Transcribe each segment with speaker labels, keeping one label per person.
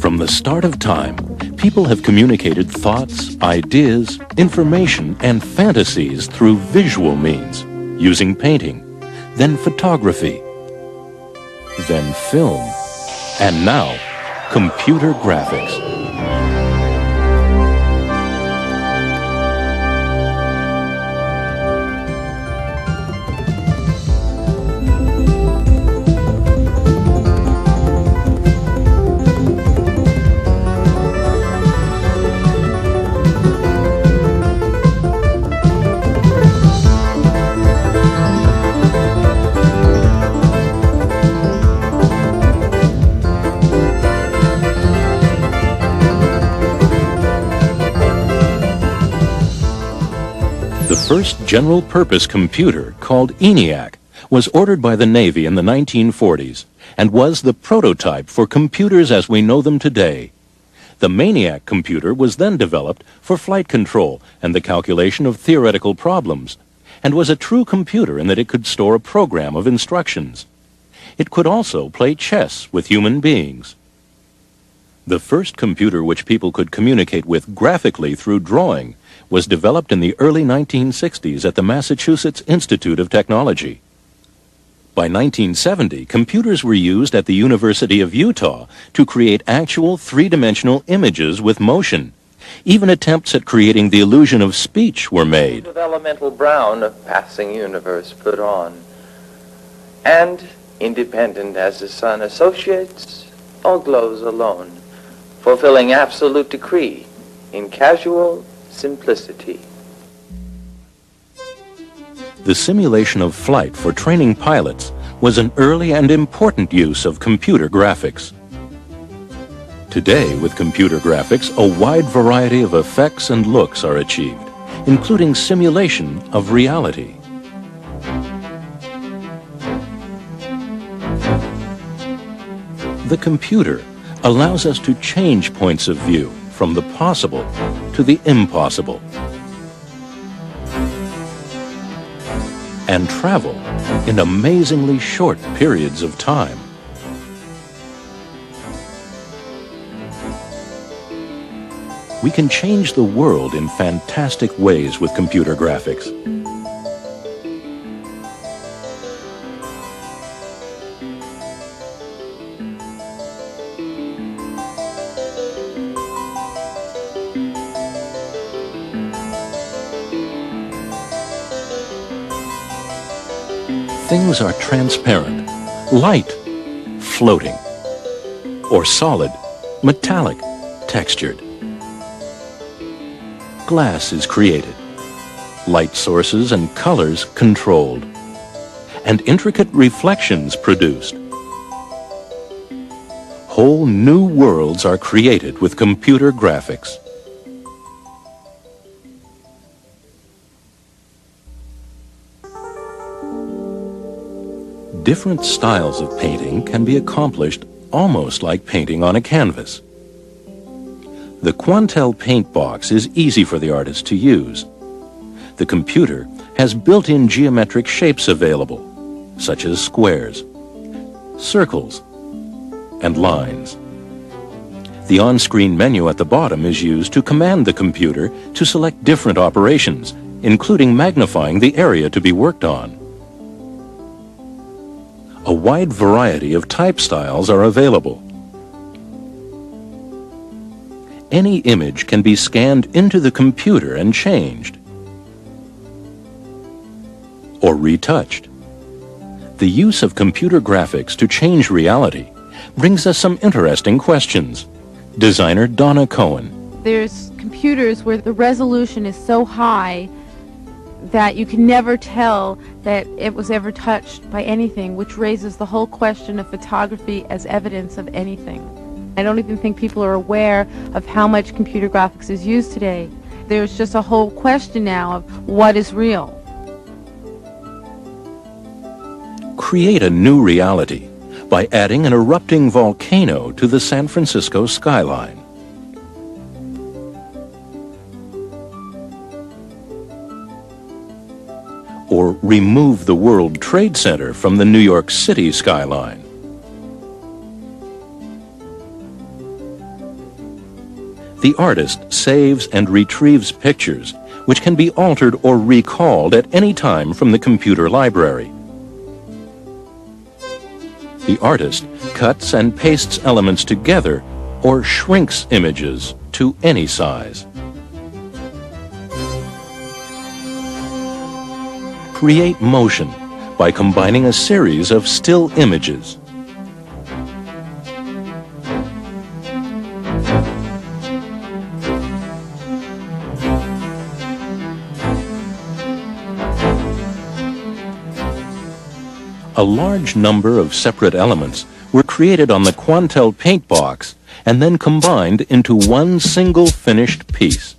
Speaker 1: From the start of time, people have communicated thoughts, ideas, information, and fantasies through visual means, using painting, then photography, then film, and now, computer graphics. The first general-purpose computer, called ENIAC, was ordered by the Navy in the 1940s and was the prototype for computers as we know them today. The MANIAC computer was then developed for flight control and the calculation of theoretical problems, and was a true computer in that it could store a program of instructions. It could also play chess with human beings. The first computer which people could communicate with graphically through drawing was developed in the early 1960s at the Massachusetts Institute of Technology. By 1970, computers were used at the University of Utah to create actual three-dimensional images with motion. Even attempts at creating the illusion of speech were made.
Speaker 2: Of elemental brown of passing universe put on, and independent as the sun associates or glows alone, fulfilling absolute decree in casual simplicity.
Speaker 1: The simulation of flight for training pilots was an early and important use of computer graphics. Today, with computer graphics, a wide variety of effects and looks are achieved, including simulation of reality. The computer allows us to change points of view from the possible to the impossible, and travel in amazingly short periods of time. We can change the world in fantastic ways with computer graphics. Things are transparent, light, floating, or solid, metallic, textured. Glass is created, light sources and colors controlled, and intricate reflections produced. Whole new worlds are created with computer graphics. Different styles of painting can be accomplished almost like painting on a canvas. The Quantel paint box is easy for the artist to use. The computer has built-in geometric shapes available, such as squares, circles, and lines. The on-screen menu at the bottom is used to command the computer to select different operations, including magnifying the area to be worked on. A wide variety of type styles are available. Any image can be scanned into the computer and changed or retouched. The use of computer graphics to change reality brings us some interesting questions. Designer Donna Cohen.
Speaker 3: There's computers where the resolution is so high that you can never tell that it was ever touched by anything, which raises the whole question of photography as evidence of anything. I don't even think people are aware of how much computer graphics is used today. there's just a whole question now of what is real.
Speaker 1: Create a new reality by adding an erupting volcano to the San Francisco skyline. Or remove the World Trade Center from the New York City skyline. The artist saves and retrieves pictures which can be altered or recalled at any time from the computer library. The artist cuts and pastes elements together or shrinks images to any size. Create motion by combining a series of still images. A large number of separate elements were created on the Quantel paint box and then combined into one single finished piece.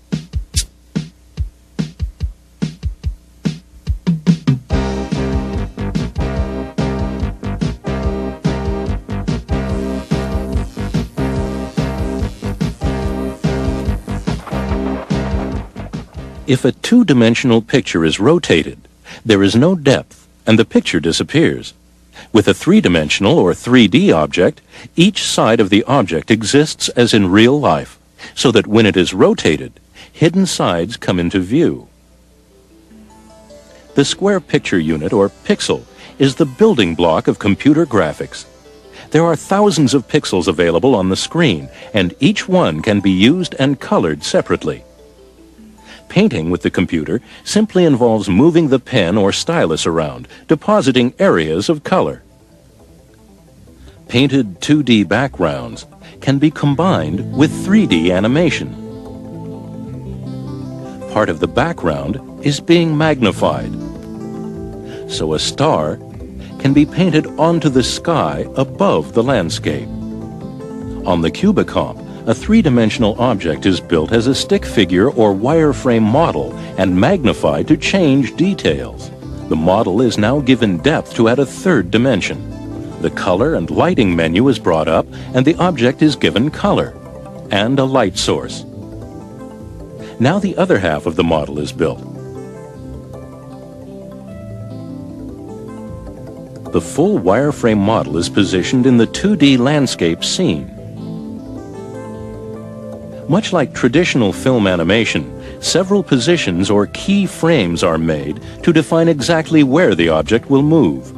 Speaker 1: If a two-dimensional picture is rotated, there is no depth and the picture disappears. With a three-dimensional or 3D object, each side of the object exists as in real life, so that when it is rotated, hidden sides come into view. The square picture unit, or pixel, is the building block of computer graphics. There are thousands of pixels available on the screen, and each one can be used and colored separately. Painting with the computer simply involves moving the pen or stylus around, depositing areas of color. Painted 2D backgrounds can be combined with 3D animation. Part of the background is being magnified. So a star can be painted onto the sky above the landscape. On the Cubicomp, a three-dimensional object is built as a stick figure or wireframe model and magnified to change details. The model is now given depth to add a third dimension. The color and lighting menu is brought up and the object is given color and a light source. Now the other half of the model is built. The full wireframe model is positioned in the 2D landscape scene. Much like traditional film animation, several positions or key frames are made to define exactly where the object will move.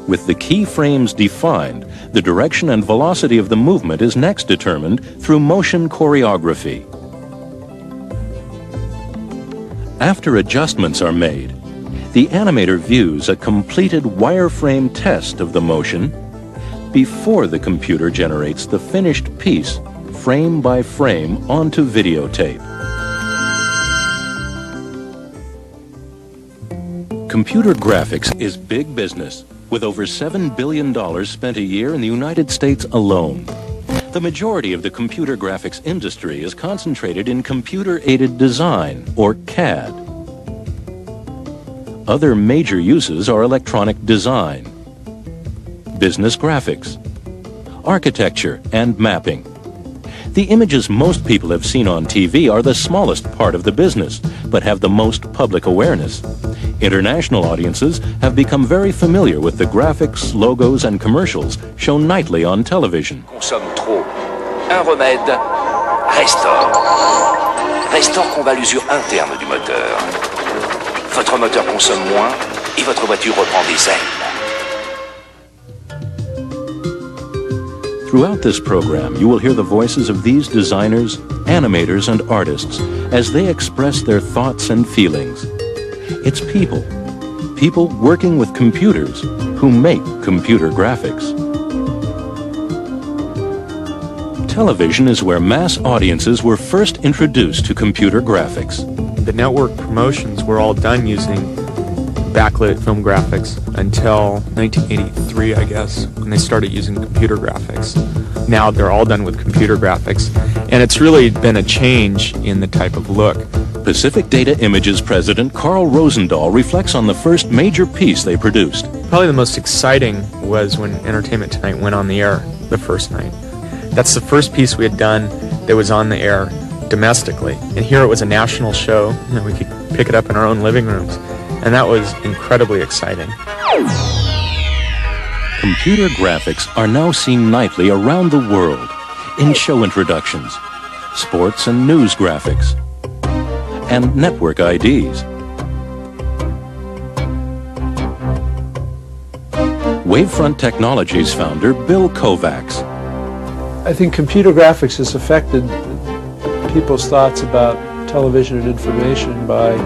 Speaker 1: With the key frames defined, the direction and velocity of the movement is next determined through motion choreography. After adjustments are made, the animator views a completed wireframe test of the motion before the computer generates the finished piece, frame by frame, onto videotape. Computer graphics is big business, with over $7 billion spent a year in the United States alone. The majority of the computer graphics industry is concentrated in computer-aided design, or CAD. Other major uses are electronic design, business graphics, architecture, and mapping. The images most people have seen on TV are the smallest part of the business, but have the most public awareness. International audiences have become very familiar with the graphics, logos, and commercials shown nightly on television.
Speaker 4: Consomme trop. Un remède, Restore. Restore combat l'usure interne du moteur. Votre moteur consomme moins et votre voiture reprend des ailes.
Speaker 1: Throughout this program, you will hear the voices of these designers, animators, and artists as they express their thoughts and feelings. It's people working with computers who make computer graphics. Television is where mass audiences were first introduced to computer graphics.
Speaker 5: The network promotions were all done using backlit film graphics until 1983, I guess, when they started using computer graphics. Now they're all done with computer graphics, and it's really been a change in the type of look.
Speaker 1: Pacific Data Images president Carl Rosendahl reflects on the first major piece they produced.
Speaker 5: Probably the most exciting was when Entertainment Tonight went on the air the first night. That's the first piece we had done that was on the air domestically. And here it was a national show, and we could pick it up in our own living rooms. And that was incredibly exciting.
Speaker 1: Computer graphics are now seen nightly around the world in show introductions, sports and news graphics, and network IDs. Wavefront Technologies founder Bill Kovacs.
Speaker 6: I think computer graphics has affected people's thoughts about television and information by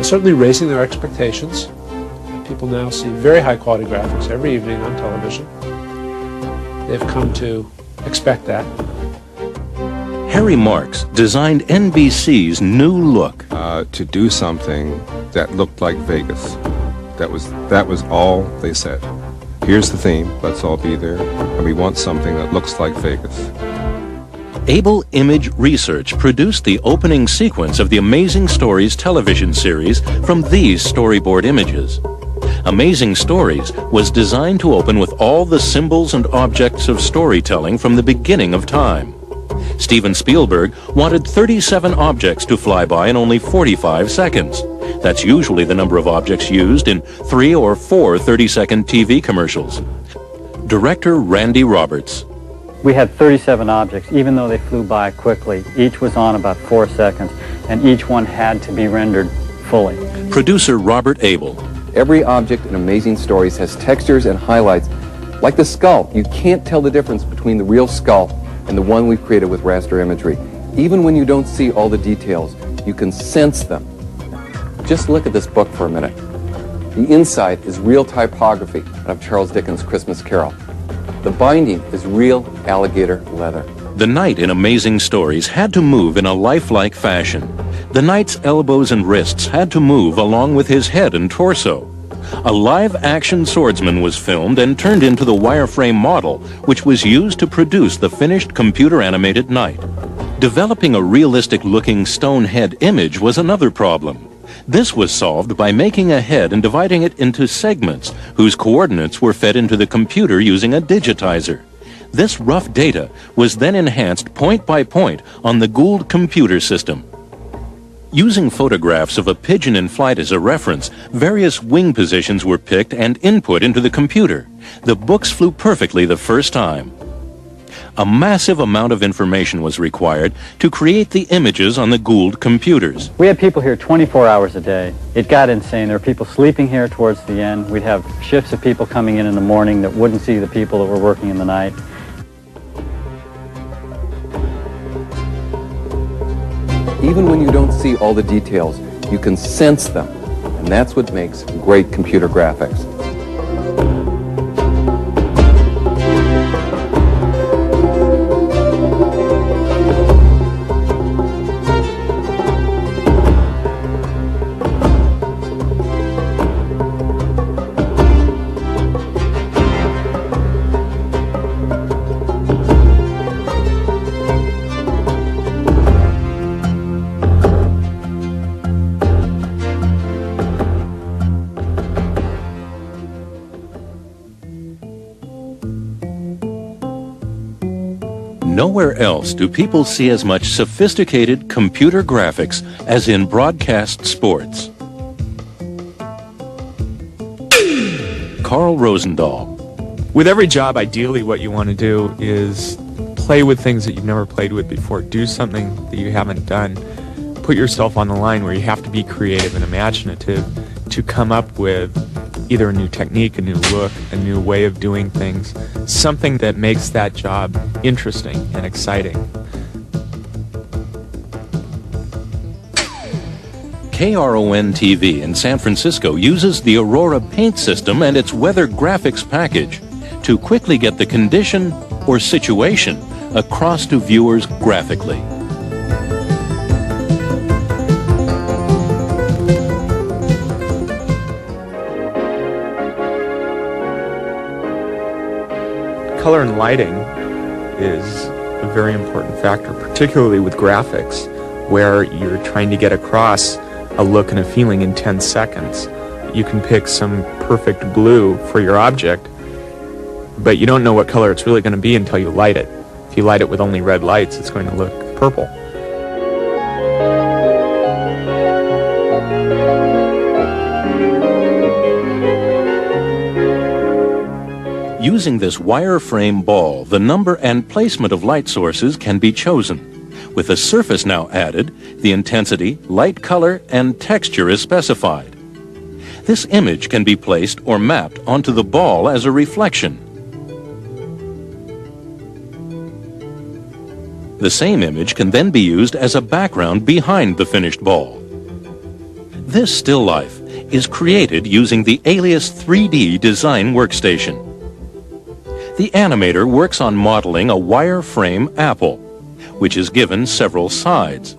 Speaker 6: certainly raising their expectations. People now see very high quality graphics every evening on television. They've come to expect that.
Speaker 1: Harry Marks designed NBC's new look.
Speaker 7: To do something that looked like Vegas. That was all they said. Here's the theme, let's all be there, and we want something that looks like Vegas.
Speaker 1: Able Image Research produced the opening sequence of the Amazing Stories television series from these storyboard images. Amazing Stories was designed to open with all the symbols and objects of storytelling from the beginning of time. Steven Spielberg wanted 37 objects to fly by in only 45 seconds. That's usually the number of objects used in 3 or 4 30-second TV commercials. Director Randy Roberts.
Speaker 8: We had 37 objects, even though they flew by quickly. Each was on about 4 seconds, and each one had to be rendered fully.
Speaker 1: Producer Robert Abel.
Speaker 9: Every object in Amazing Stories has textures and highlights. Like the skull, you can't tell the difference between the real skull and the one we've created with raster imagery. Even when you don't see all the details, you can sense them. Just look at this book for a minute. The inside is real typography out of Charles Dickens' Christmas Carol. The binding is real alligator leather.
Speaker 1: The knight in Amazing Stories had to move in a lifelike fashion. The knight's elbows and wrists had to move along with his head and torso. A live-action swordsman was filmed and turned into the wireframe model, which was used to produce the finished computer-animated knight. Developing a realistic-looking stone head image was another problem. This was solved by making a head and dividing it into segments, whose coordinates were fed into the computer using a digitizer. This rough data was then enhanced point by point on the Gould computer system. Using photographs of a pigeon in flight as a reference, various wing positions were picked and input into the computer. The books flew perfectly the first time. A massive amount of information was required to create the images on the Gould computers.
Speaker 8: We had people here 24 hours a day. It got insane. There were people sleeping here towards the end. We'd have shifts of people coming in the morning that wouldn't see the people that were working in the night.
Speaker 9: Even when you don't see all the details, you can sense them. And that's what makes great computer graphics.
Speaker 1: Nowhere else do people see as much sophisticated computer graphics as in broadcast sports. Carl Rosendahl.
Speaker 5: With every job, ideally what you want to do is play with things that you've never played with before. Do something that you haven't done. Put yourself on the line where you have to be creative and imaginative to come up with either a new technique, a new look, a new way of doing things, something that makes that job interesting and exciting.
Speaker 1: KRON-TV in San Francisco uses the Aurora Paint system and its weather graphics package to quickly get the condition or situation across to viewers graphically.
Speaker 5: color and lighting is a very important factor, particularly with graphics, where you're trying to get across a look and a feeling in 10 seconds. You can pick some perfect blue for your object, but you don't know what color it's really going to be until you light it. If you light it with only red lights, it's going to look purple.
Speaker 1: Using this wireframe ball, the number and placement of light sources can be chosen. With a surface now added, the intensity, light color, and texture is specified. This image can be placed or mapped onto the ball as a reflection. The same image can then be used as a background behind the finished ball. This still life is created using the Alias 3D design workstation. The animator works on modeling a wireframe apple, which is given several sides.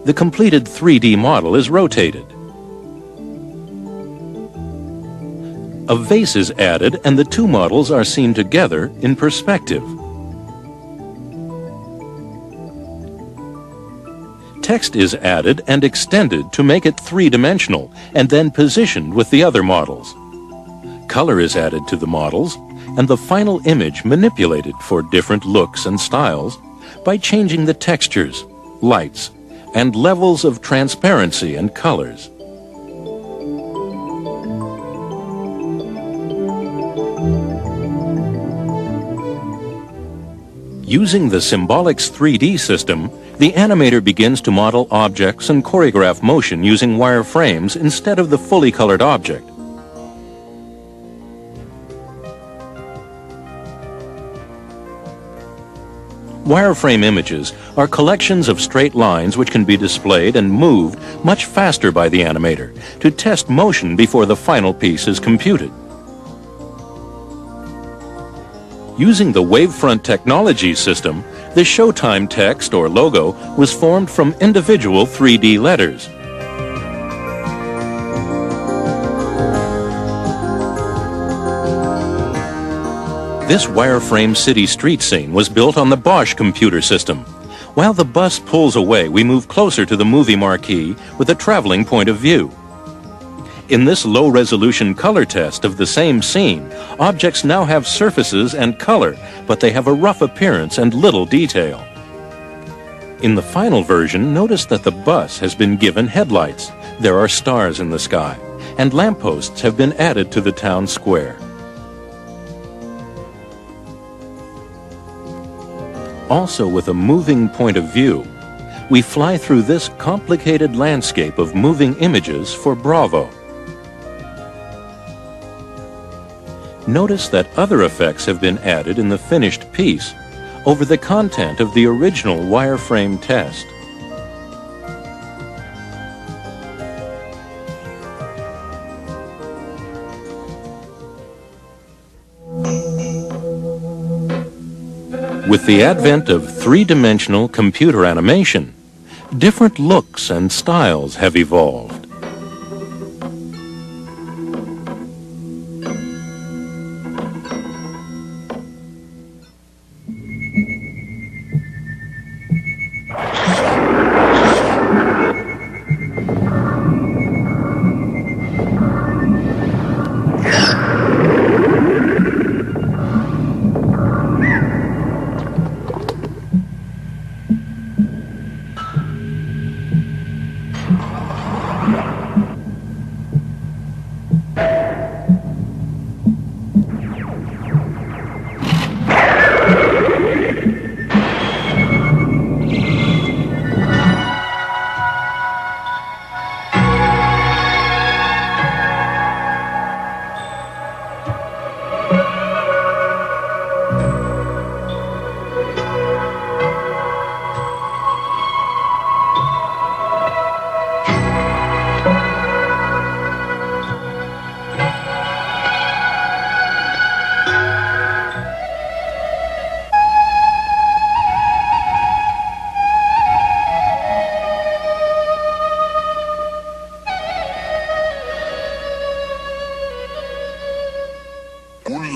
Speaker 1: The completed 3D model is rotated. A vase is added and the two models are seen together in perspective. Text is added and extended to make it three-dimensional and then positioned with the other models. Color is added to the models, and the final image manipulated for different looks and styles by changing the textures, lights, and levels of transparency and colors. Using the Symbolics 3D system, the animator begins to model objects and choreograph motion using wireframes instead of the fully colored object. Wireframe images are collections of straight lines which can be displayed and moved much faster by the animator to test motion before the final piece is computed. Using the Wavefront technology system, the Showtime text or logo was formed from individual 3D letters. This wireframe city street scene was built on the Bosch computer system. While the bus pulls away, we move closer to the movie marquee with a traveling point of view. In this low-resolution color test of the same scene, objects now have surfaces and color, but they have a rough appearance and little detail. In the final version, notice that the bus has been given headlights. There are stars in the sky, and lampposts have been added to the town square. Also, with a moving point of view, we fly through this complicated landscape of moving images for Bravo. Notice that other effects have been added in the finished piece over the content of the original wireframe test. With the advent of three-dimensional computer animation, different looks and styles have evolved.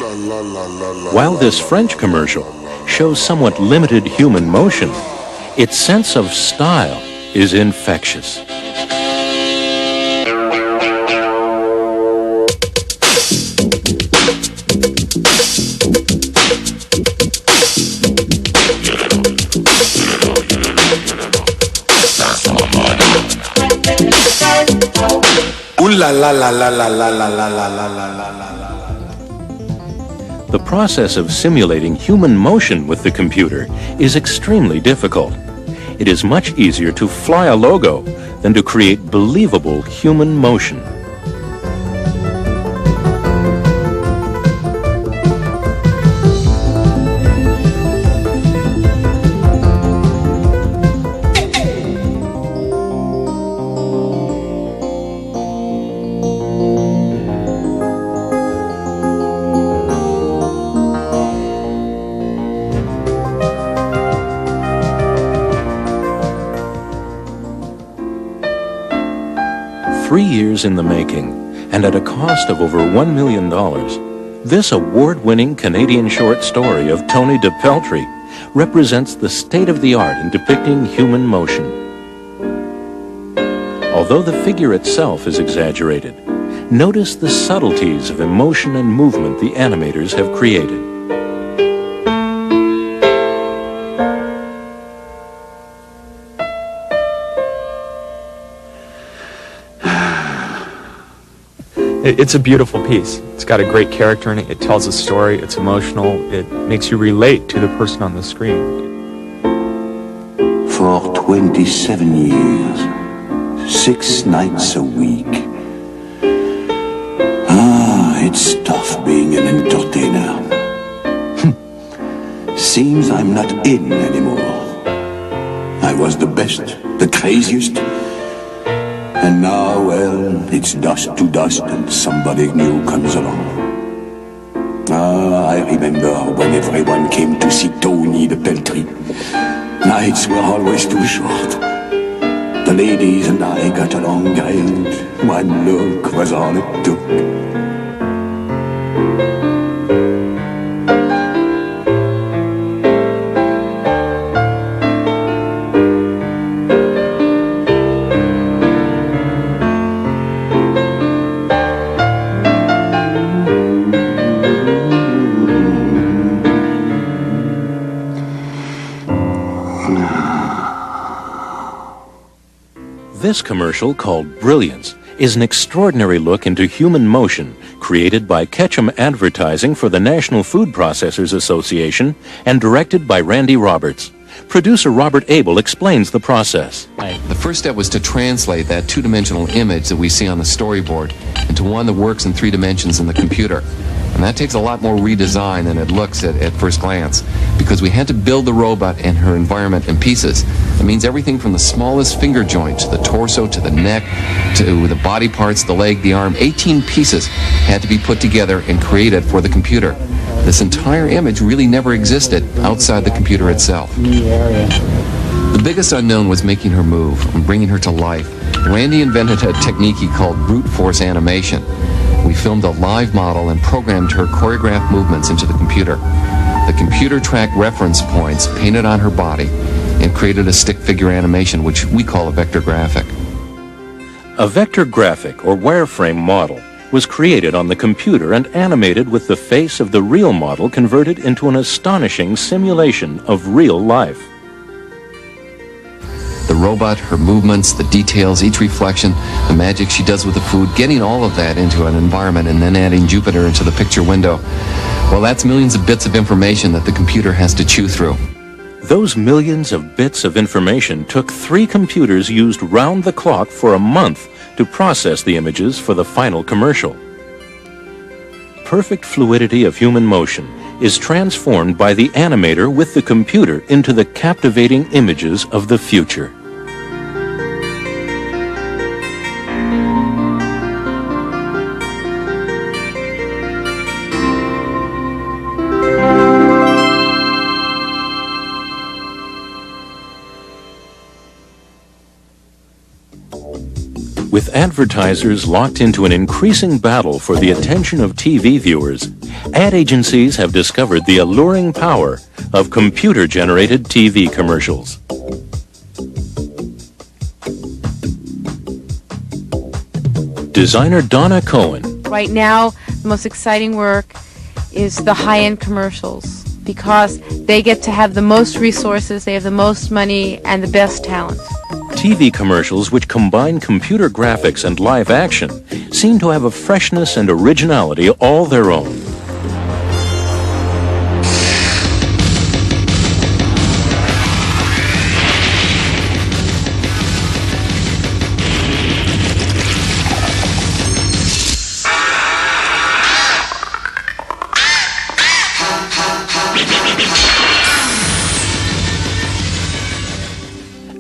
Speaker 1: While this French commercial shows somewhat limited human motion, its sense of style is infectious. The process of simulating human motion with the computer is extremely difficult. It is much easier to fly a logo than to create believable human motion. In the making, and at a cost of over $1 million, this award-winning Canadian short story of Tony DePeltry represents the state-of-the-art in depicting human motion. Although the figure itself is exaggerated, notice the subtleties of emotion and movement the animators have created.
Speaker 5: It's a beautiful piece. It's got a great character in it. It tells a story. It's emotional. It makes you relate to the person on the screen.
Speaker 10: For 27 years, 6 nights a week. It's tough being an entertainer. Seems I'm not in anymore. I was the best, the craziest. And now, well, it's dust to dust and somebody new comes along. I remember when everyone came to see Tony DePeltry. Nights were always too short. The ladies and I got along great. One look was all it took.
Speaker 1: This commercial, called Brilliance, is an extraordinary look into human motion created by Ketchum Advertising for the National Food Processors Association and directed by Randy Roberts. Producer Robert Abel explains the process.
Speaker 9: The first step was to translate that two-dimensional image that we see on the storyboard into one that works in 3 dimensions in the computer. And that takes a lot more redesign than it looks at first glance, because we had to build the robot and her environment in pieces. It means everything from the smallest finger joint to the torso to the neck to the body parts, the leg, the arm. 18 pieces had to be put together and created for the computer. This entire image really never existed outside the computer itself. The biggest unknown was making her move and bringing her to life. Randy invented a technique he called brute force animation. We filmed a live model and programmed her choreographed movements into the computer. The computer tracked reference points painted on her body and created a stick figure animation, which we call a vector graphic.
Speaker 1: A vector graphic, or wireframe model, was created on the computer and animated with the face of the real model converted into an astonishing simulation of real life.
Speaker 9: The robot, her movements, the details, each reflection, the magic she does with the food, getting all of that into an environment and then adding Jupiter into the picture window. Well, that's millions of bits of information that the computer has to chew through.
Speaker 1: Those millions of bits of information took 3 computers used round the clock for a month to process the images for the final commercial. Perfect fluidity of human motion is transformed by the animator with the computer into the captivating images of the future. With advertisers locked into an increasing battle for the attention of TV viewers, ad agencies have discovered the alluring power of computer-generated TV commercials. Designer Donna Cohen.
Speaker 3: Right now, the most exciting work is the high-end commercials because they get to have the most resources, they have the most money, and the best talent.
Speaker 1: TV commercials which combine computer graphics and live action seem to have a freshness and originality all their own.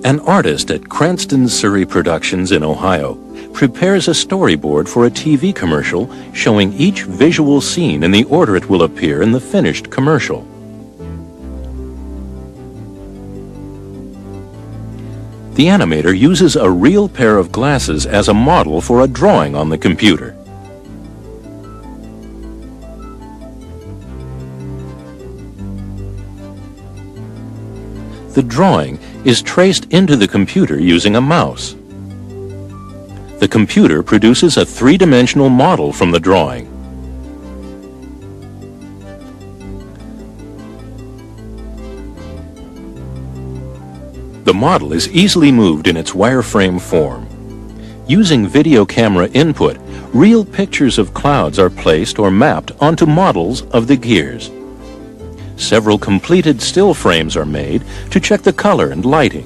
Speaker 1: An artist at Cranston Surrey Productions in Ohio prepares a storyboard for a TV commercial showing each visual scene in the order it will appear in the finished commercial. The animator uses a real pair of glasses as a model for a drawing on the computer. The drawing is traced into the computer using a mouse. The computer produces a three-dimensional model from the drawing. The model is easily moved in its wireframe form. Using video camera input, real pictures of clouds are placed or mapped onto models of the gears. Several completed still frames are made to check the color and lighting.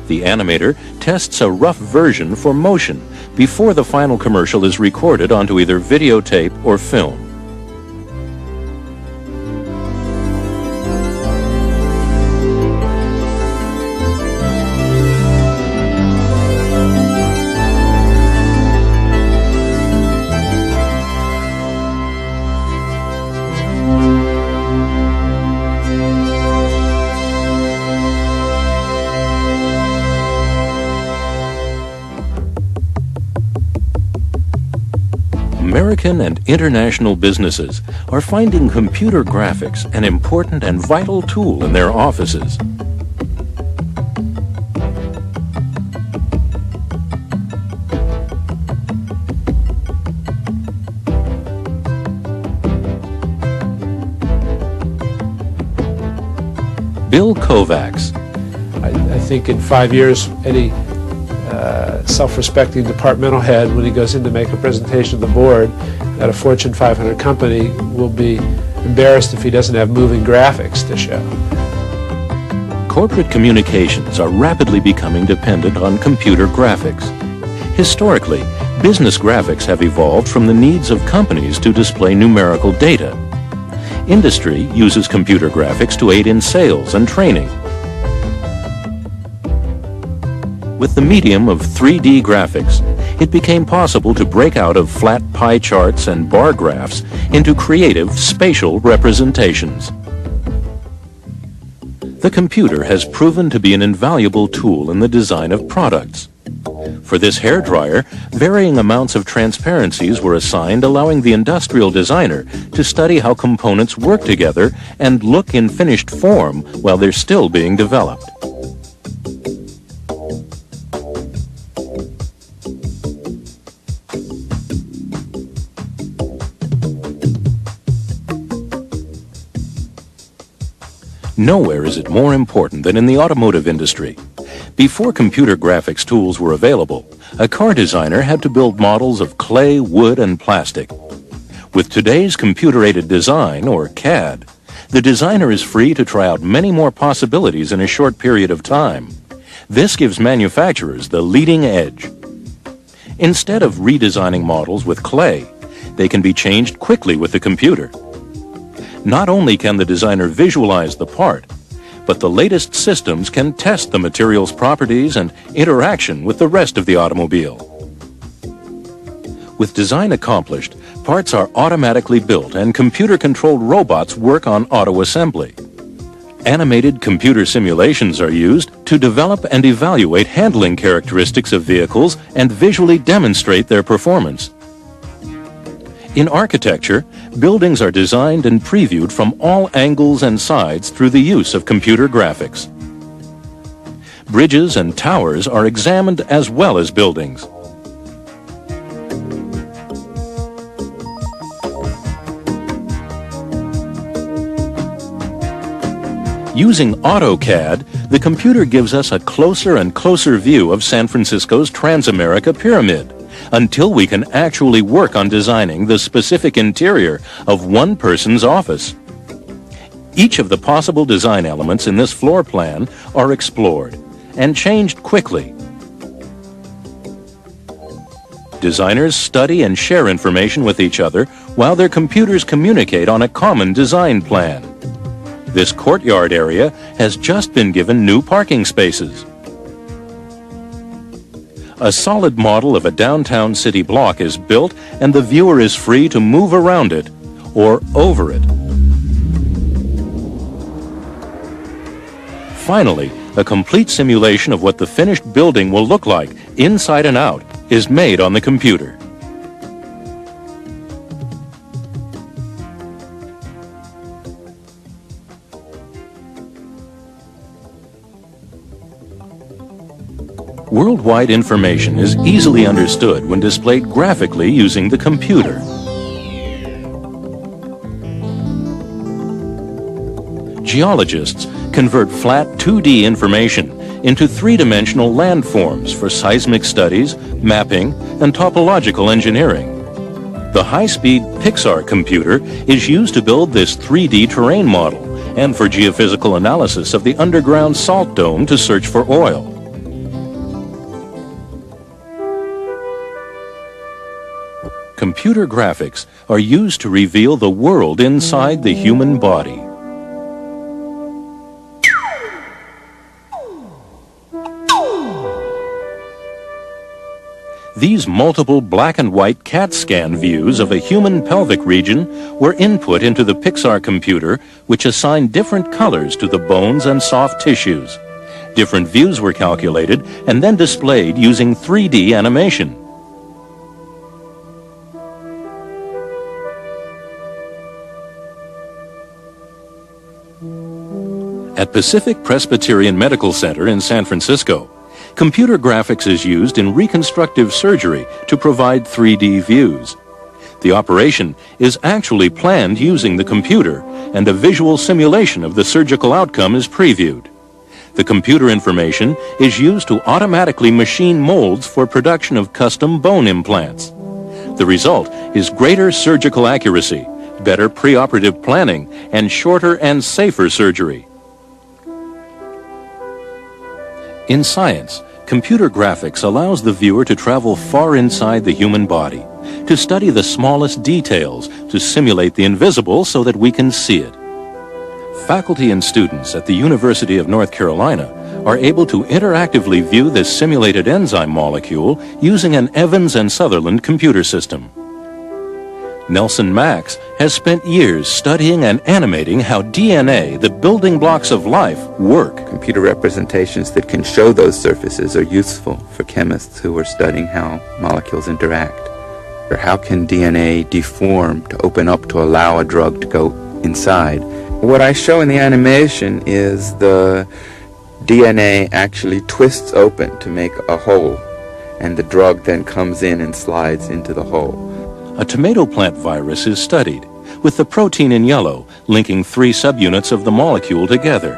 Speaker 1: The animator tests a rough version for motion before the final commercial is recorded onto either videotape or film. American and international businesses are finding computer graphics an important and vital tool in their offices. Bill Kovacs.
Speaker 6: I think in 5 years, any self-respecting departmental head, when he goes in to make a presentation to the board at a Fortune 500 company, will be embarrassed if he doesn't have moving graphics to show.
Speaker 1: Corporate communications are rapidly becoming dependent on computer graphics. Historically, business graphics have evolved from the needs of companies to display numerical data. Industry uses computer graphics to aid in sales and training. With the medium of 3D graphics, it became possible to break out of flat pie charts and bar graphs into creative spatial representations. The computer has proven to be an invaluable tool in the design of products. For this hairdryer, varying amounts of transparencies were assigned, allowing the industrial designer to study how components work together and look in finished form while they're still being developed. Nowhere is it more important than in the automotive industry. Before computer graphics tools were available, a car designer had to build models of clay, wood, and plastic. With today's computer-aided design, or CAD, the designer is free to try out many more possibilities in a short period of time. This gives manufacturers the leading edge. Instead of redesigning models with clay, they can be changed quickly with the computer. Not only can the designer visualize the part, but the latest systems can test the material's properties and interaction with the rest of the automobile. With design accomplished, parts are automatically built and computer-controlled robots work on auto assembly. Animated computer simulations are used to develop and evaluate handling characteristics of vehicles and visually demonstrate their performance. In architecture, buildings are designed and previewed from all angles and sides through the use of computer graphics. Bridges and towers are examined as well as buildings. Using AutoCAD, the computer gives us a closer and closer view of San Francisco's Transamerica Pyramid, until we can actually work on designing the specific interior of one person's office. Each of the possible design elements in this floor plan are explored and changed quickly. Designers study and share information with each other while their computers communicate on a common design plan. This courtyard area has just been given new parking spaces. A solid model of a downtown city block is built, and the viewer is free to move around it or over it. Finally, a complete simulation of what the finished building will look like, inside and out, is made on the computer. Worldwide information is easily understood when displayed graphically using the computer. Geologists convert flat 2D information into three-dimensional landforms for seismic studies, mapping, and topological engineering. The high-speed Pixar computer is used to build this 3D terrain model and for geophysical analysis of the underground salt dome to search for oil. Computer graphics are used to reveal the world inside the human body. These multiple black and white CAT scan views of a human pelvic region were input into the Pixar computer, which assigned different colors to the bones and soft tissues. Different views were calculated and then displayed using 3D animation. At Pacific Presbyterian Medical Center in San Francisco, computer graphics is used in reconstructive surgery to provide 3D views. The operation is actually planned using the computer, and a visual simulation of the surgical outcome is previewed. The computer information is used to automatically machine molds for production of custom bone implants. The result is greater surgical accuracy, better preoperative planning, and shorter and safer surgery. In science, computer graphics allows the viewer to travel far inside the human body, to study the smallest details, to simulate the invisible so that we can see it. Faculty and students at the University of North Carolina are able to interactively view this simulated enzyme molecule using an Evans and Sutherland computer system. Nelson Max has spent years studying and animating how DNA, the building blocks of life, work.
Speaker 11: Computer representations that can show those surfaces are useful for chemists who are studying how molecules interact. Or how can DNA deform to open up to allow a drug to go inside? What I show in the animation is the DNA actually twists open to make a hole, and the drug then comes in and slides into the hole.
Speaker 1: A tomato plant virus is studied, with the protein in yellow linking 3 subunits of the molecule together.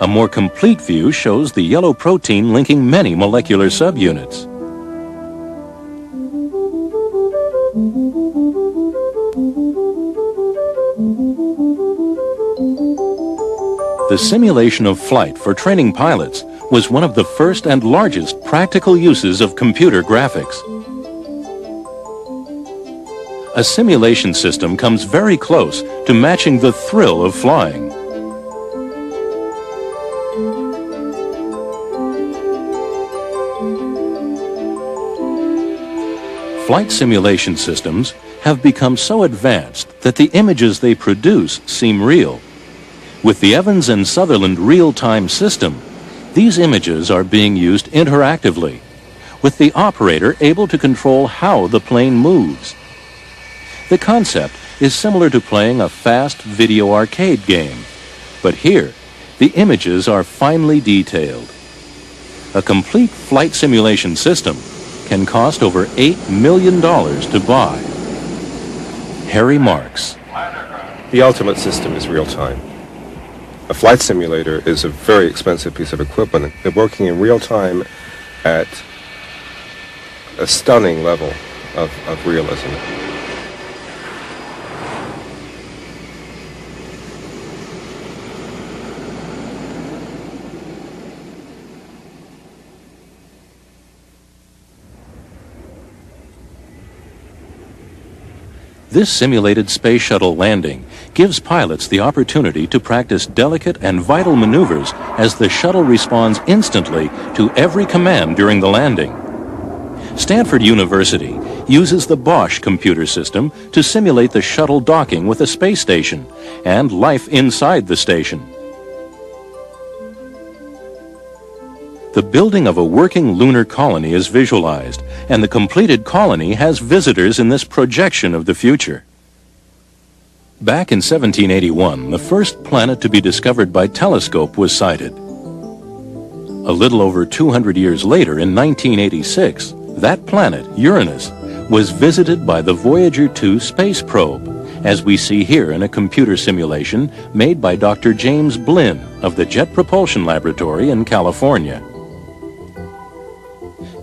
Speaker 1: A more complete view shows the yellow protein linking many molecular subunits. The simulation of flight for training pilots was one of the first and largest practical uses of computer graphics. A simulation system comes very close to matching the thrill of flying. Flight simulation systems have become so advanced that the images they produce seem real. With the Evans and Sutherland real-time system, These images are being used interactively, with the operator able to control how the plane moves. The concept is similar to playing a fast video arcade game, but here, the images are finely detailed. A complete flight simulation system can cost over $8 million to buy. Harry Marks.
Speaker 7: The ultimate system is real-time. A flight simulator is a very expensive piece of equipment. They're working in real time at a stunning level of realism.
Speaker 1: This simulated space shuttle landing gives pilots the opportunity to practice delicate and vital maneuvers as the shuttle responds instantly to every command during the landing. Stanford University uses the Bosch computer system to simulate the shuttle docking with a space station and life inside the station. The building of a working lunar colony is visualized, and the completed colony has visitors in this projection of the future. Back in 1781, the first planet to be discovered by telescope was sighted. A little over 200 years later, in 1986, that planet, Uranus, was visited by the Voyager 2 space probe, as we see here in a computer simulation made by Dr. James Blinn of the Jet Propulsion Laboratory in California.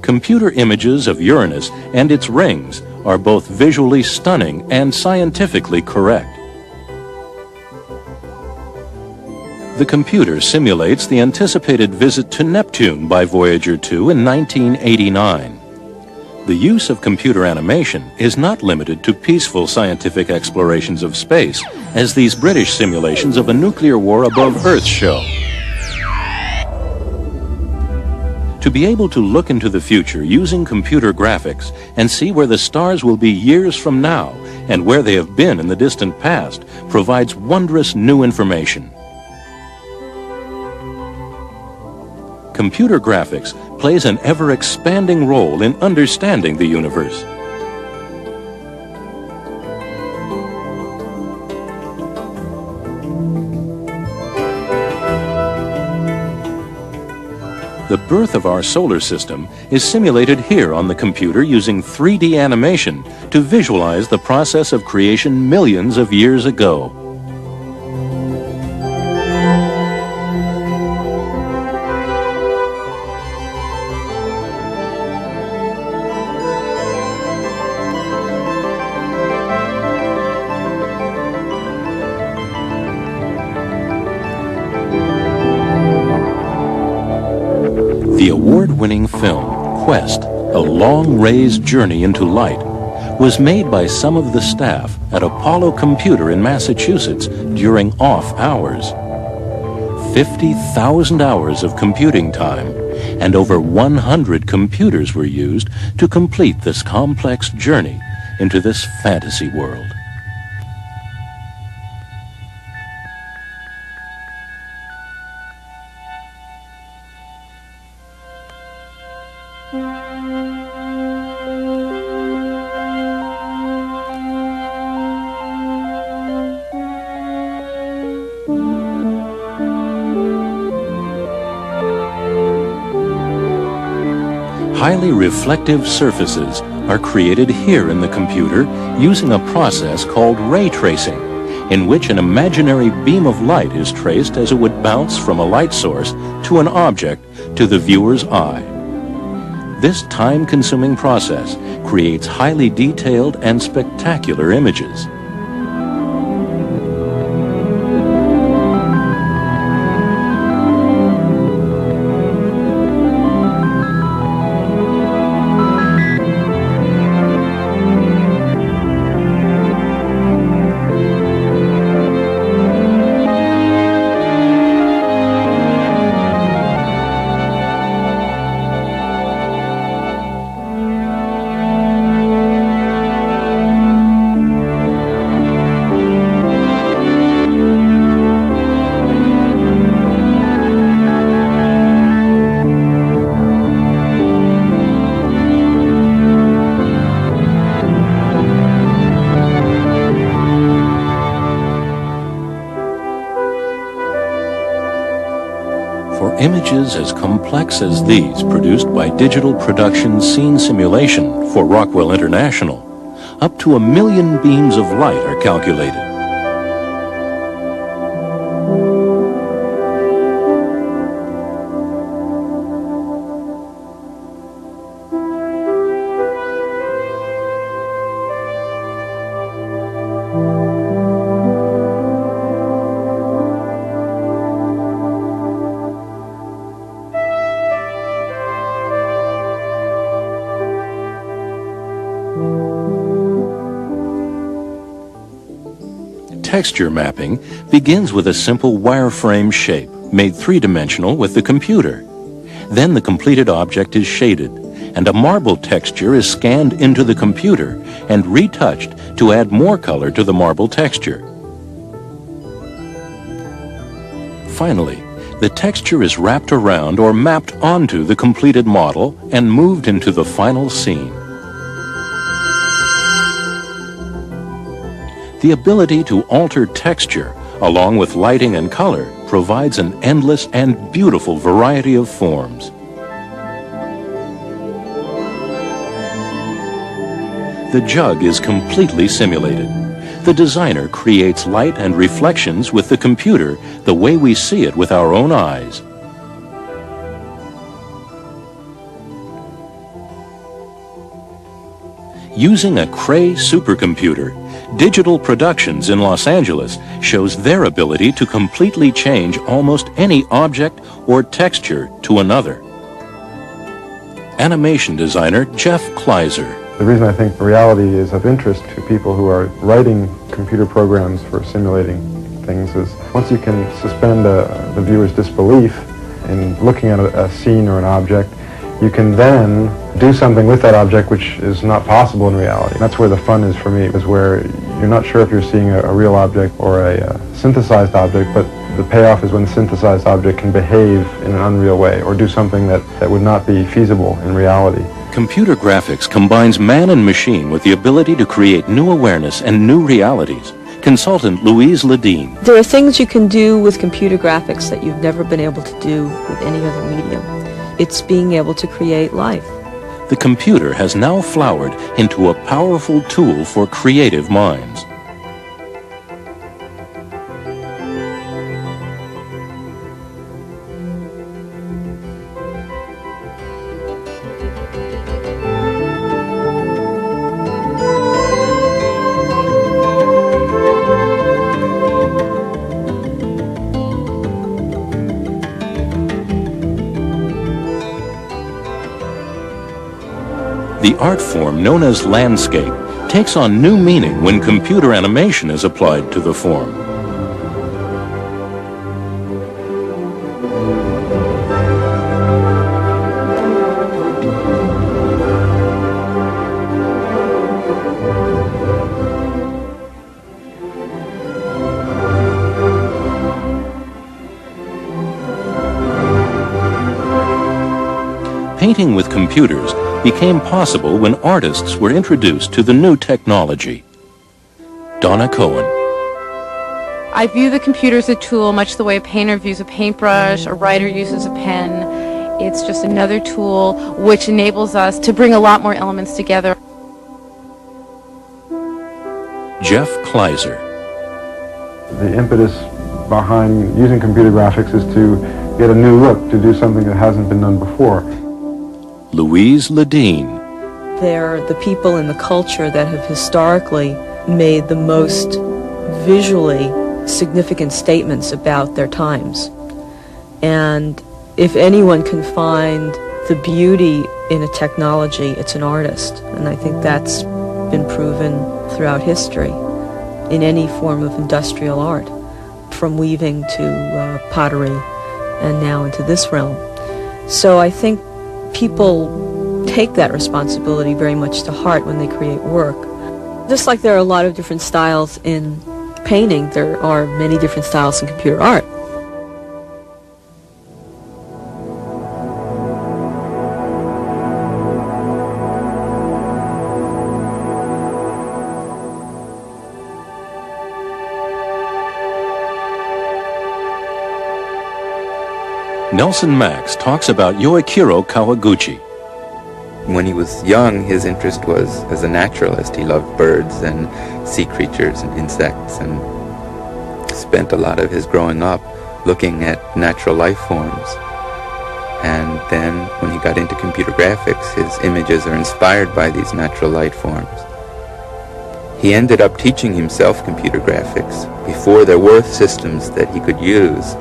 Speaker 1: Computer images of Uranus and its rings are both visually stunning and scientifically correct. The computer simulates the anticipated visit to Neptune by Voyager 2 in 1989. The use of computer animation is not limited to peaceful scientific explorations of space, as these British simulations of a nuclear war above Earth show. To be able to look into the future using computer graphics and see where the stars will be years from now and where they have been in the distant past provides wondrous new information. Computer graphics plays an ever-expanding role in understanding the universe. The birth of our solar system is simulated here on the computer using 3D animation to visualize the process of creation millions of years ago. The award-winning film, Quest, A Long-Ray's Journey into Light, was made by some of the staff at Apollo Computer in Massachusetts during off hours. 50,000 hours of computing time and over 100 computers were used to complete this complex journey into this fantasy world. Highly reflective surfaces are created here in the computer using a process called ray tracing, in which an imaginary beam of light is traced as it would bounce from a light source to an object to the viewer's eye. This time-consuming process creates highly detailed and spectacular images. Images as complex as these produced by Digital Productions Scene Simulation for Rockwell International, up to 1 million beams of light are calculated. Texture mapping begins with a simple wireframe shape made three-dimensional with the computer. Then the completed object is shaded, and a marble texture is scanned into the computer and retouched to add more color to the marble texture. Finally, the texture is wrapped around or mapped onto the completed model and moved into the final scene. The ability to alter texture, along with lighting and color, provides an endless and beautiful variety of forms. The jug is completely simulated. The designer creates light and reflections with the computer the way we see it with our own eyes. Using a Cray supercomputer, Digital Productions in Los Angeles shows their ability to completely change almost any object or texture to another. Animation designer Jeff Kleiser.
Speaker 12: The reason I think reality is of interest to people who are writing computer programs for simulating things is once you can suspend the viewer's disbelief in looking at a scene or an object, you can then do something with that object which is not possible in reality. That's where the fun is for me, is where you're not sure if you're seeing a real object or a synthesized object, but the payoff is when the synthesized object can behave in an unreal way or do something that would not be feasible in reality.
Speaker 1: Computer graphics combines man and machine with the ability to create new awareness and new realities. Consultant Louise Ledeen.
Speaker 13: There are things you can do with computer graphics that you've never been able to do with any other medium. It's being able to create life.
Speaker 1: The computer has now flowered into a powerful tool for creative minds. The art form known as landscape takes on new meaning when computer animation is applied to the form. Painting with computers became possible when artists were introduced to the new technology. Donna Cohen.
Speaker 3: I view the computer as a tool much the way a painter views a paintbrush, a writer uses a pen. It's just another tool which enables us to bring a lot more elements together.
Speaker 1: Jeff Kleiser.
Speaker 12: The impetus behind using computer graphics is to get a new look, to do something that hasn't been done before.
Speaker 1: Louise Ledeen.
Speaker 13: They're the people in the culture that have historically made the most visually significant statements about their times. And if anyone can find the beauty in a technology, it's an artist. And I think that's been proven throughout history in any form of industrial art, from weaving to pottery and now into this realm. So I think people take that responsibility very much to heart when they create work. Just like there are a lot of different styles in painting, there are many different styles in computer art.
Speaker 1: Nelson Max talks about Yoichiro Kawaguchi.
Speaker 11: When he was young, his interest was as a naturalist. He loved birds and sea creatures and insects, and spent a lot of his growing up looking at natural life forms. And then when he got into computer graphics, his images are inspired by these natural light forms. He ended up teaching himself computer graphics before there were systems that he could use.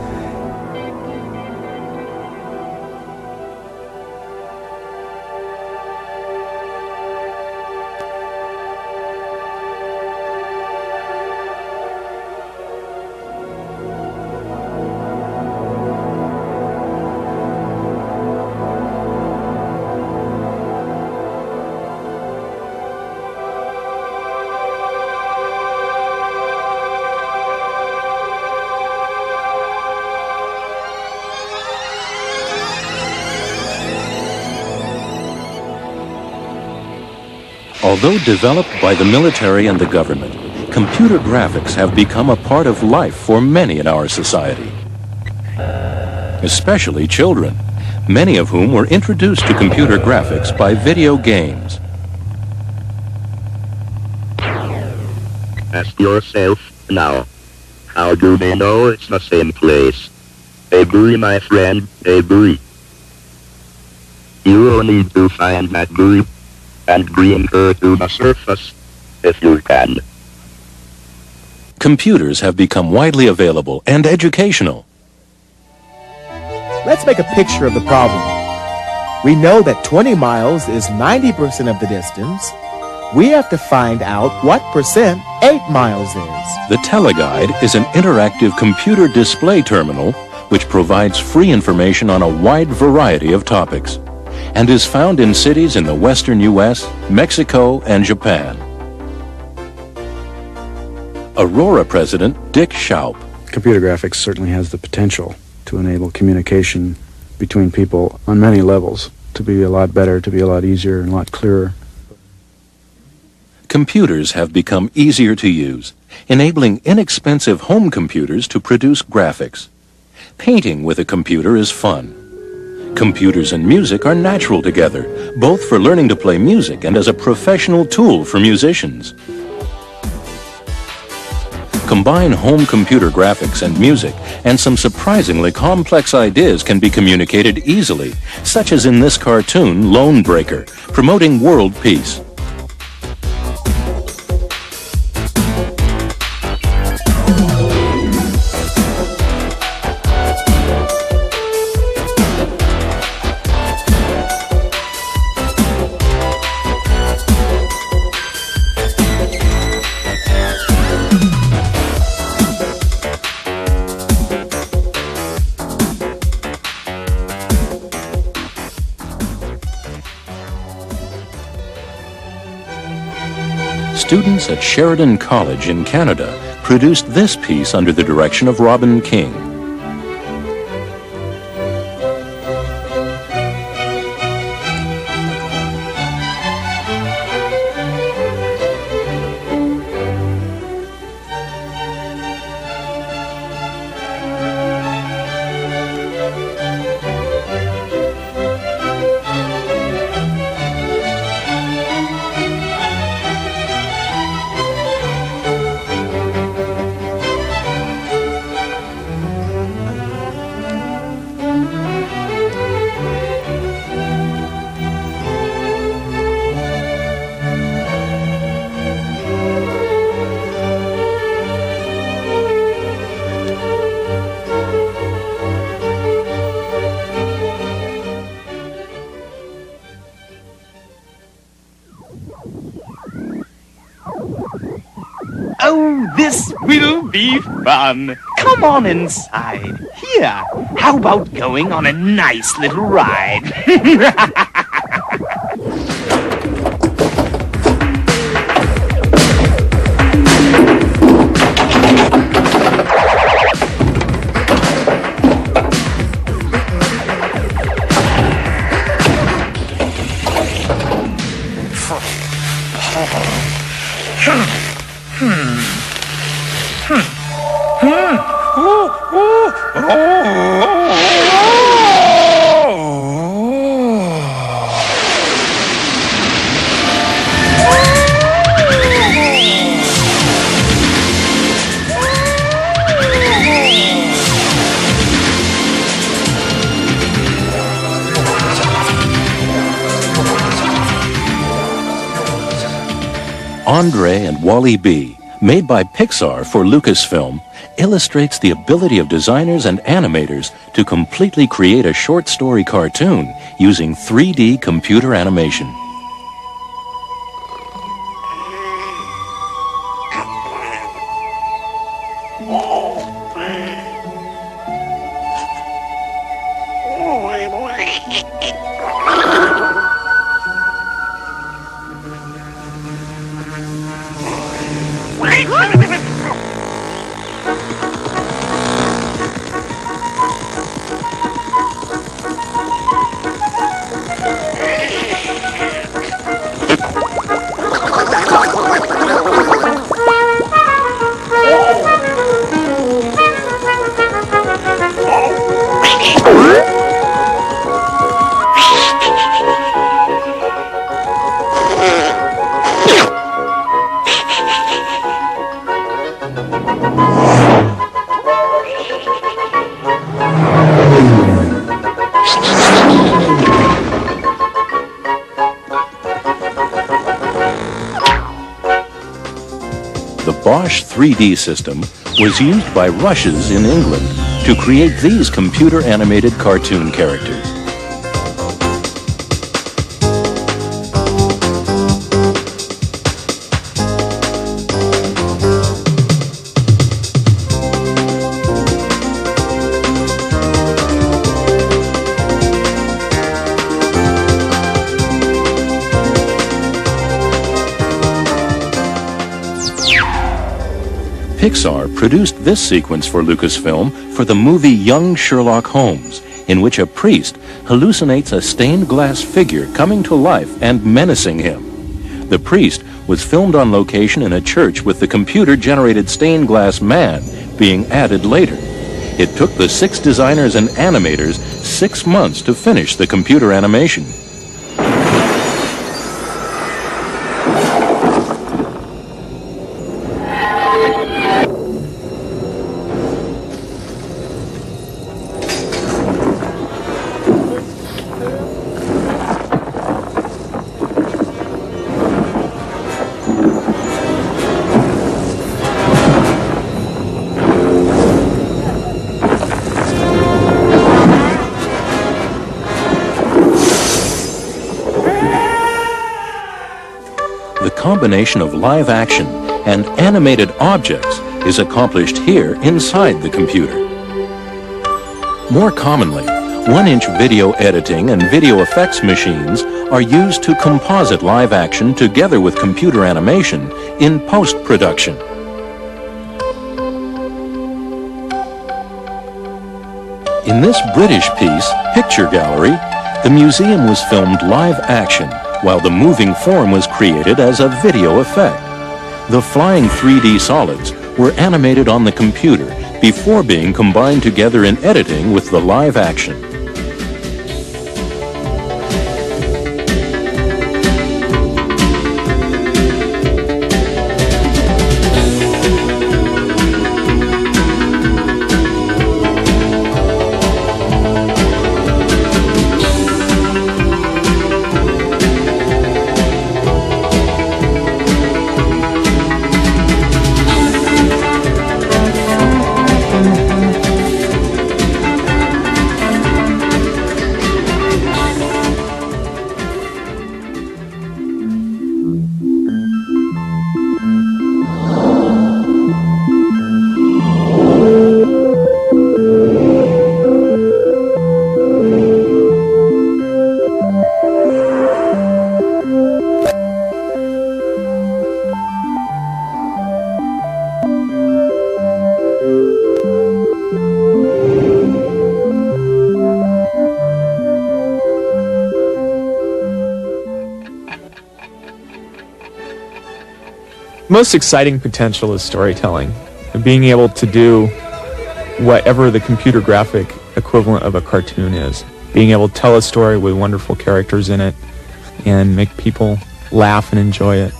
Speaker 1: Although developed by the military and the government, computer graphics have become a part of life for many in our society, especially children, many of whom were introduced to computer graphics by video games.
Speaker 14: Ask yourself now, how do they know it's the same place? Agree, my friend, agree. You will need to find that group and bring her to the surface, if you can.
Speaker 1: Computers have become widely available and educational.
Speaker 15: Let's make a picture of the problem. We know that 20 miles is 90% of the distance. We have to find out what percent 8 miles is.
Speaker 1: The Teleguide is an interactive computer display terminal which provides free information on a wide variety of topics, and is found in cities in the western U.S., Mexico, and Japan. Aurora President Dick Schaup.
Speaker 16: Computer graphics certainly has the potential to enable communication between people on many levels to be a lot better, to be a lot easier, and a lot clearer.
Speaker 1: Computers have become easier to use, enabling inexpensive home computers to produce graphics. Painting with a computer is fun. Computers and music are natural together, both for learning to play music and as a professional tool for musicians. Combine home computer graphics and music, and some surprisingly complex ideas can be communicated easily, such as in this cartoon, Lone Breaker, promoting world peace. Students at Sheridan College in Canada produced this piece under the direction of Robin King.
Speaker 17: Oh, this will be fun. Come on inside. Here, how about going on a nice little ride? Oh.
Speaker 1: Andre and Wall-E B, made by Pixar for Lucasfilm, illustrates the ability of designers and animators to completely create a short story cartoon using 3D computer animation. The Bosch 3D system was used by Rushes in England to create these computer-animated cartoon characters. Pixar produced this sequence for Lucasfilm for the movie Young Sherlock Holmes, in which a priest hallucinates a stained glass figure coming to life and menacing him. The priest was filmed on location in a church with the computer-generated stained glass man being added later. It took the 6 designers and animators 6 months to finish the computer animation. The combination of live action and animated objects is accomplished here inside the computer. More commonly, 1-inch video editing and video effects machines are used to composite live action together with computer animation in post-production. In this British piece, Picture Gallery, the museum was filmed live action, while the moving form was created as a video effect. The flying 3D solids were animated on the computer before being combined together in editing with the live action.
Speaker 5: Most exciting potential is storytelling, and being able to do whatever the computer graphic equivalent of a cartoon is. Being able to tell a story with wonderful characters in it and make people laugh and enjoy it.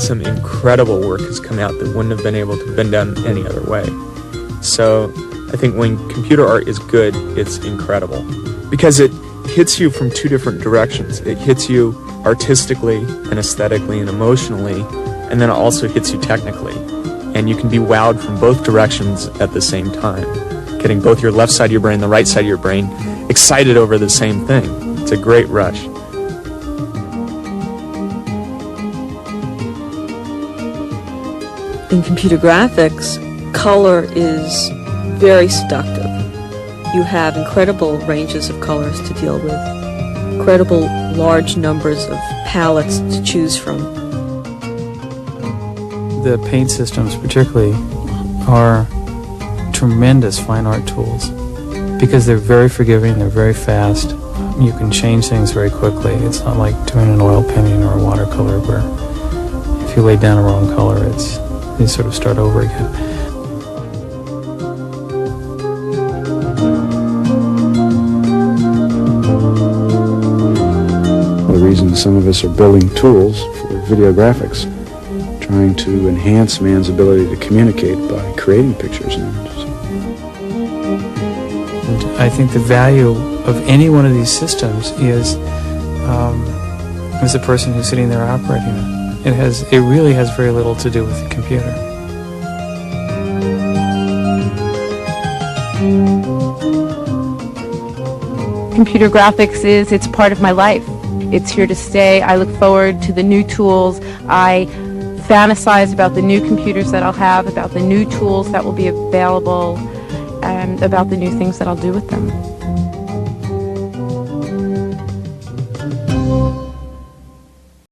Speaker 5: some incredible work has come out that wouldn't have been able to have been done any other way. So I think when computer art is good, it's incredible. Because it hits you from two different directions. It hits you artistically and aesthetically and emotionally, and then it also hits you technically. And you can be wowed from both directions at the same time, getting both your left side of your brain and the right side of your brain excited over the same thing. It's a great rush.
Speaker 13: In computer graphics, color is very seductive. You have incredible ranges of colors to deal with, incredible large numbers of palettes to choose from.
Speaker 18: The paint systems particularly are tremendous fine art tools because they're very forgiving, they're very fast. You can change things very quickly. It's not like doing an oil painting or a watercolor where if you lay down a wrong color, you sort of start over again.
Speaker 16: The reason some of us are building tools for video graphics, trying to enhance man's ability to communicate by creating pictures and images.
Speaker 18: And I think the value of any one of these systems is the person who's sitting there operating it. It really has very little to do with the computer.
Speaker 3: Computer graphics it's part of my life. It's here to stay. I look forward to the new tools. I fantasize about the new computers that I'll have, about the new tools that will be available, and about the new things that I'll do with them.